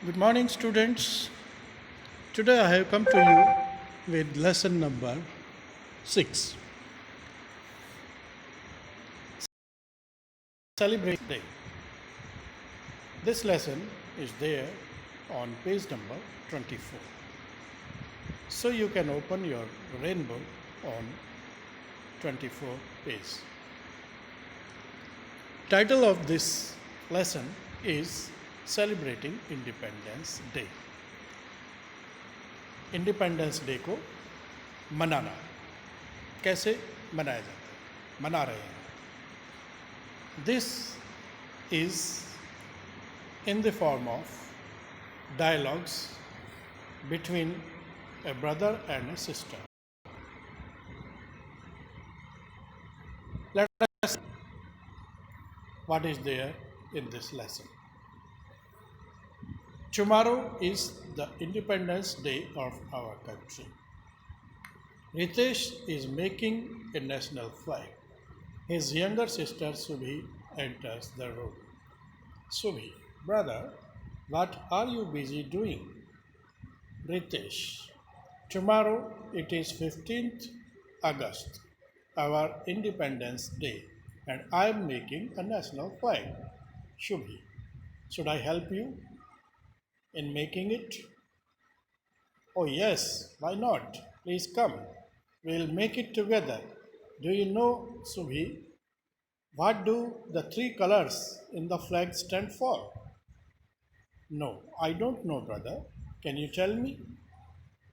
Good morning, students. Today I have come to you with lesson number 6, Celebrate Day. This lesson is there on page number 24. So you can open your rainbow on 24 page. Title of this lesson is Celebrating Independence Day. Independence Day को मनाना कैसे मनाया जाता है, मना रहे हैं. This is in the form of dialogues between a brother and a sister. Let us what is there in this lesson. Tomorrow is the Independence Day of our country. Ritesh is making a national flag. His younger sister Subhi enters the room. Subhi, brother, what are you busy doing? Ritesh, tomorrow it is 15th August, our Independence Day, and I am making a national flag. Subhi, should I help you in making it? Oh, yes, why not? Please come. We'll make it together. Do you know, Subhi, what do the three colors in the flag stand for? No, I don't know, brother. Can you tell me?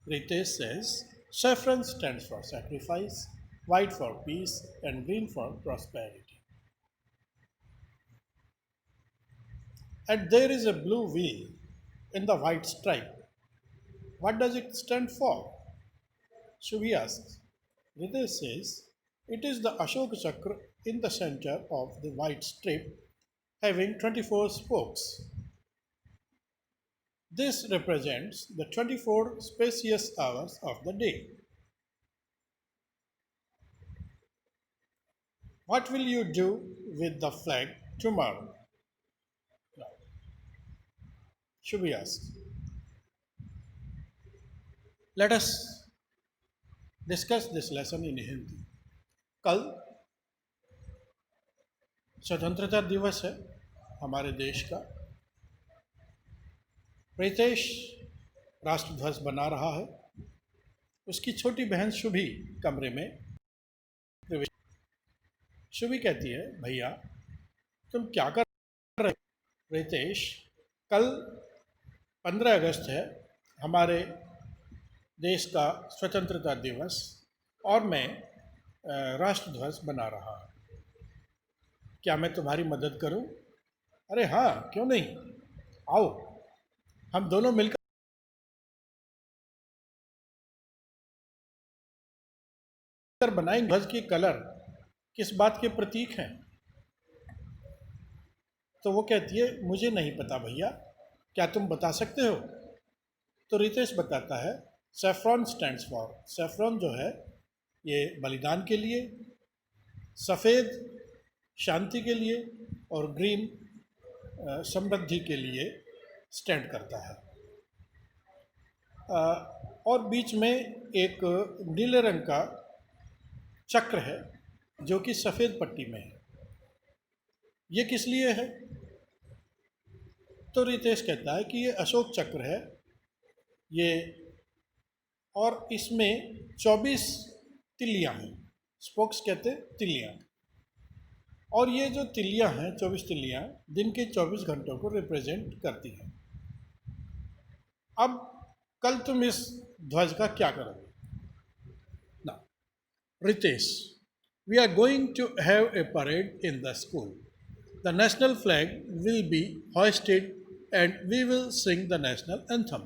Ritesh says saffron stands for sacrifice, white for peace, and green for prosperity. And there is a blue wheel in the white stripe. What does it stand for? Shubhi asks. Ritesh says, it is the Ashoka Chakra in the center of the white strip having 24 spokes. This represents the 24 spacious hours of the day. What will you do with the flag tomorrow? Shubhi asks. Let us discuss this lesson in Hindi. कल स्वतंत्रता दिवस है हमारे देश का. प्रीतेश राष्ट्रध्वज बना रहा है. उसकी छोटी बहन शुभी कमरे में प्रवेश. शुभी कहती है, भैया तुम क्या कर रहे हो? प्रीतेश, कल 15 अगस्त है, हमारे देश का स्वतंत्रता दिवस, और मैं राष्ट्रध्वज बना रहा हूँ. क्या मैं तुम्हारी मदद करूं? अरे हाँ, क्यों नहीं, आओ हम दोनों मिलकर बनाएंगे. ध्वज के कलर किस बात के प्रतीक हैं? तो वो कहती है, मुझे नहीं पता भैया, क्या तुम बता सकते हो? तो रितेश बताता है, सैफ्रॉन स्टैंड्स फॉर. सैफ्रॉन जो है ये बलिदान के लिए, सफ़ेद शांति के लिए, और ग्रीन समृद्धि के लिए स्टैंड करता है. और बीच में एक नीले रंग का चक्र है जो कि सफ़ेद पट्टी में है. ये किस लिए है? तो रितेश कहता है कि ये अशोक चक्र है ये, और इसमें 24 तिल्लियाँ हैं. स्पोक्स कहते हैं तिल्लियाँ. और ये जो तिल्लियाँ हैं, 24 तिल्लियाँ, दिन के 24 घंटों को रिप्रेजेंट करती हैं. अब कल तुम इस ध्वज का क्या करोगे? ना, Ritesh, we are going to have a parade in the school. The national flag will be hoisted and we will sing the national anthem.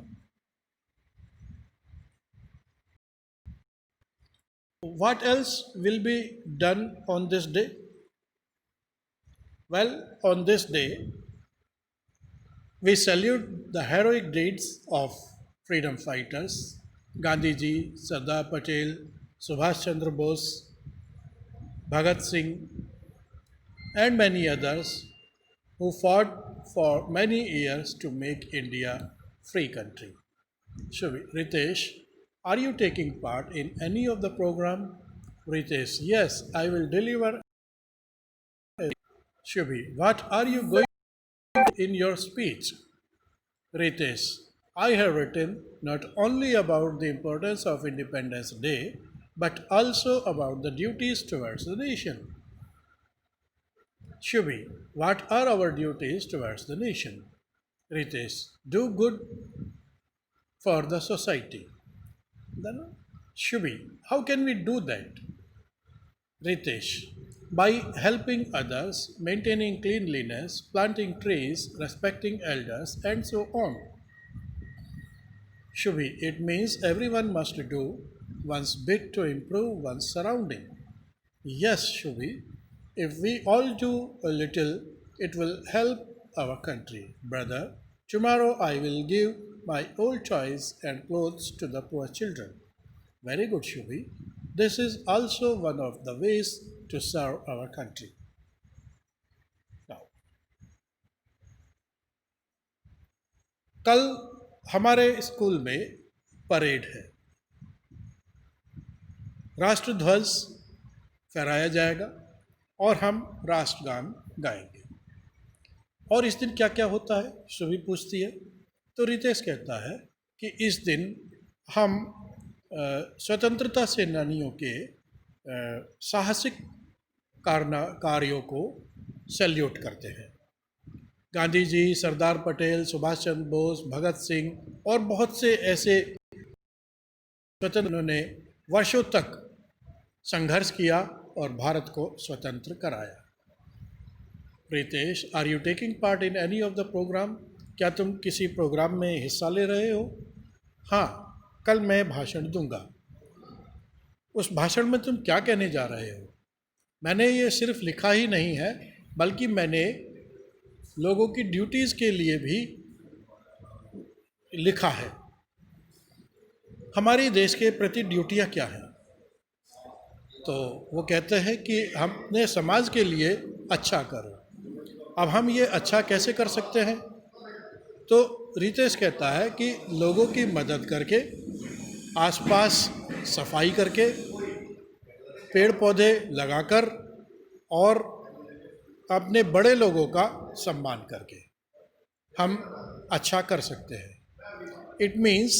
What else will be done on this day? Well, on this day, we salute the heroic deeds of freedom fighters, Gandhiji, Sardar Patel, Subhash Chandra Bose, Bhagat Singh, and many others who fought for many years to make India free country. Shubhi, Ritesh, are you taking part in any of the program? Ritesh, yes, I will deliver. Shubhi, what are you going in your speech? Ritesh, I have written not only about the importance of Independence Day, but also about the duties towards the nation. Shubhi, what are our duties towards the nation? Ritesh, do good for the society. Then, Shubhi, how can we do that? Ritesh, by helping others, maintaining cleanliness, planting trees, respecting elders, and so on. Shubhi, it means everyone must do one's bit to improve one's surrounding. Yes, Shubhi, if we all do a little, it will help our country. Brother, tomorrow I will give my old toys and clothes to the poor children. Very good, Shubhi. This is also one of the ways to serve our country. Now, कल हमारे school में parade है। राष्ट्रध्वज फहराया जाएगा और हम राष्ट्रगान गाएंगे। और इस दिन क्या क्या होता है, शुभी पूछती है। तो रितेश कहता है कि इस दिन हम स्वतंत्रता सेनानियों के साहसिक कार्यों को सैल्यूट करते हैं। गांधी जी, सरदार पटेल, सुभाष चंद्र बोस, भगत सिंह और बहुत से ऐसे स्वतंत्र ने वर्षों तक संघर्ष किया और भारत को स्वतंत्र कराया। Pritesh, are you taking part in any of the programme? क्या तुम किसी प्रोग्राम में हिस्सा ले रहे हो? हाँ, कल मैं भाषण दूंगा। उस भाषण में तुम क्या कहने जा रहे हो? मैंने ये सिर्फ लिखा ही नहीं है, बल्कि मैंने लोगों की ड्यूटीज़ के लिए भी लिखा है। हमारी देश के प्रति ड्यूटियाँ क्या हैं? तो वो कहते हैं कि हम अपने समाज के लिए अच्छा करो। अब हम ये अच्छा कैसे कर सकते हैं? तो रितेश कहता है कि लोगों की मदद करके, आसपास सफाई करके, पेड़ पौधे लगाकर और अपने बड़े लोगों का सम्मान करके हम अच्छा कर सकते हैं। It means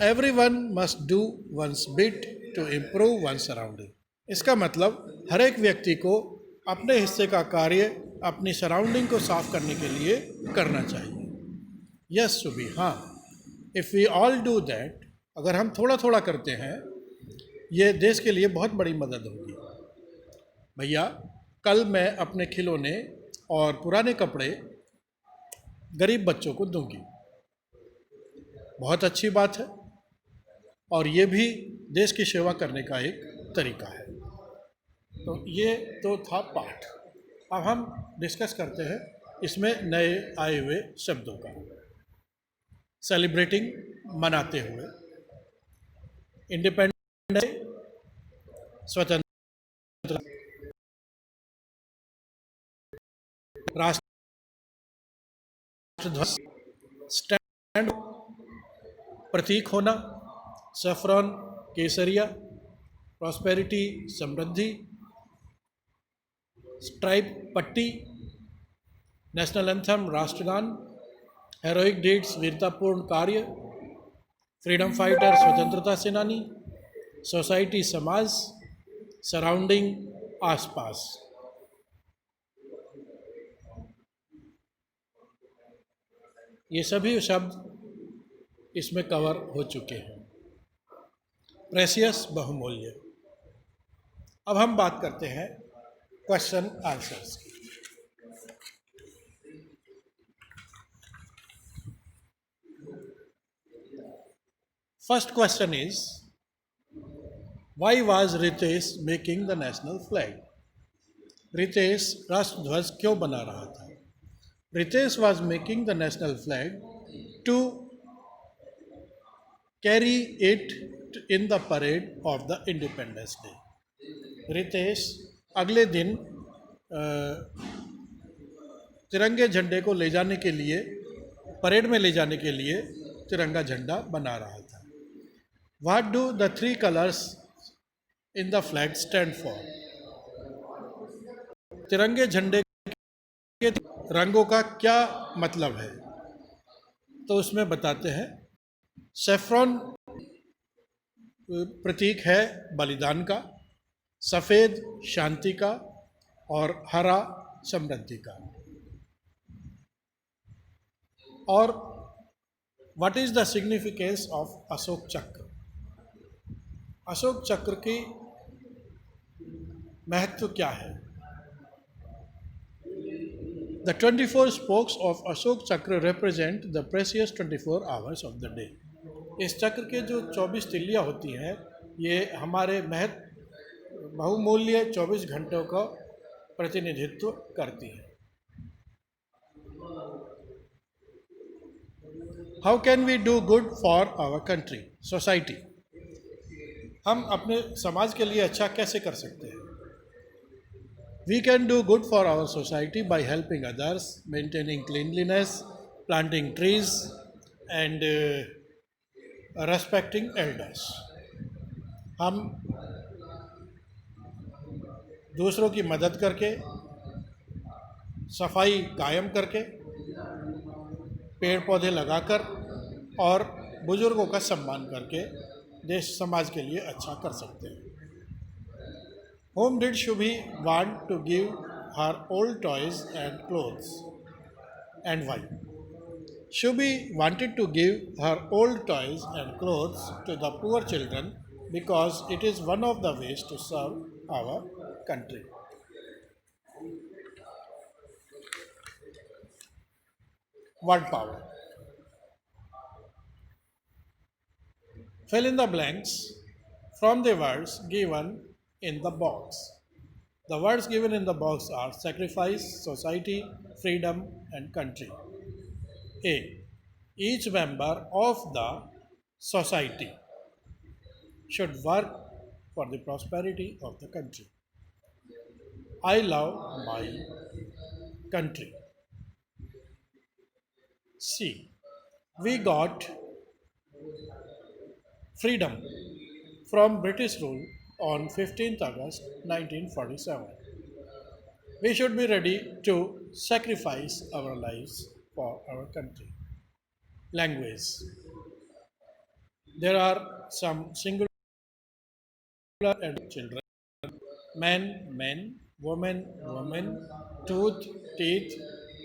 everyone must do one's bit to improve one surrounding. इसका मतलब हर एक व्यक्ति को अपने हिस्से का कार्य अपनी सराउंडिंग को साफ करने के लिए करना चाहिए। यस सुबी, हाँ, if we all do that, अगर हम थोड़ा थोड़ा करते हैं, ये देश के लिए बहुत बड़ी मदद होगी। भैया, कल मैं अपने खिलौने और पुराने कपड़े गरीब बच्चों को दूंगी। बहुत अच्छी बात है, और ये भी देश की सेवा करने का एक तरीका है। तो ये तो था पाठ। अब हम डिस्कस करते हैं इसमें नए आए हुए शब्दों का। सेलिब्रेटिंग, मनाते हुए, इंडिपेंडेंस डे, स्वतंत्र, राष्ट्रध्वज, स्टैंड, प्रतीक होना, सफरन, केसरिया, प्रॉस्पेरिटी, समृद्धि, स्ट्राइप, पट्टी, नेशनल एंथम, राष्ट्रगान, हेरोइक डीड्स, वीरतापूर्ण कार्य, फ्रीडम फाइटर, स्वतंत्रता सेनानी, सोसाइटी, समाज, सराउंडिंग, आसपास। ये सभी शब्द इसमें कवर हो चुके हैं। प्रेसियस, बहुमूल्य। अब हम बात करते हैं क्वेश्चन आंसर्स की। First question is, why was Ritesh making the national flag? Ritesh राष्ट्रध्वज क्यों बना रहा था? Ritesh was making the national flag to carry it in the parade of the Independence Day. Ritesh अगले दिन तिरंगे झंडे को ले जाने के लिए, परेड में ले जाने के लिए तिरंगा झंडा बना रहा था. What do the three colors in the flag stand for? तिरंगे झंडे के रंगों का क्या मतलब है? तो उसमें बताते हैं, सेफ्रॉन प्रतीक है बलिदान का, सफ़ेद शांति का और हरा समृद्धि का. और what is the significance of Ashok चक्र? अशोक चक्र की महत्व क्या है? द 24 spokes of अशोक चक्र represent the precious 24 hours of the day. इस चक्र के जो 24 तिल्लियाँ होती हैं, ये हमारे बहुमूल्य 24 घंटों का प्रतिनिधित्व करती हैं. How can we do good for our country, society? हम अपने समाज के लिए अच्छा कैसे कर सकते हैं? We can do good for our society by helping others, maintaining cleanliness, planting trees, and respecting elders. हम दूसरों की मदद करके, सफाई कायम करके, पेड़ पौधे लगाकर और बुजुर्गों का सम्मान करके देश समाज के लिए अच्छा कर सकते हैं. Whom did Shubhi want to give her old toys and clothes, and why? Shubhi wanted to give her old toys and clothes to the poor children because it is one of the ways to serve our country. Word power. Fill in the blanks from the words given in the box. The words given in the box are sacrifice, society, freedom, and country. A. Each member of the society should work for the prosperity of the country. I love my country. C. We got freedom from British rule on 15th August 1947. We should be ready to sacrifice our lives for our country. Language. There are some singular and children, men, men, woman, woman, tooth, teeth,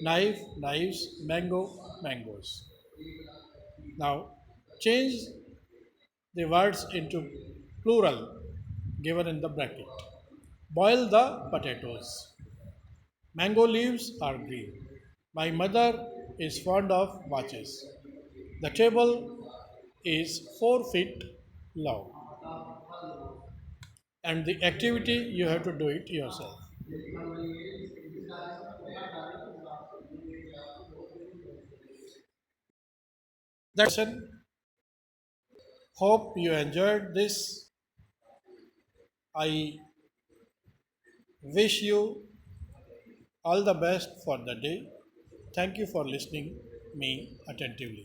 knife, knives, mango, mangoes. Now, change the words into plural given in the bracket. Boil the potatoes. Mango leaves are green. My mother is fond of watches. The table is 4 feet long. And the activity, you have to do it yourself. That's it. Hope you enjoyed this. I wish you all the best for the day. Thank you for listening me attentively.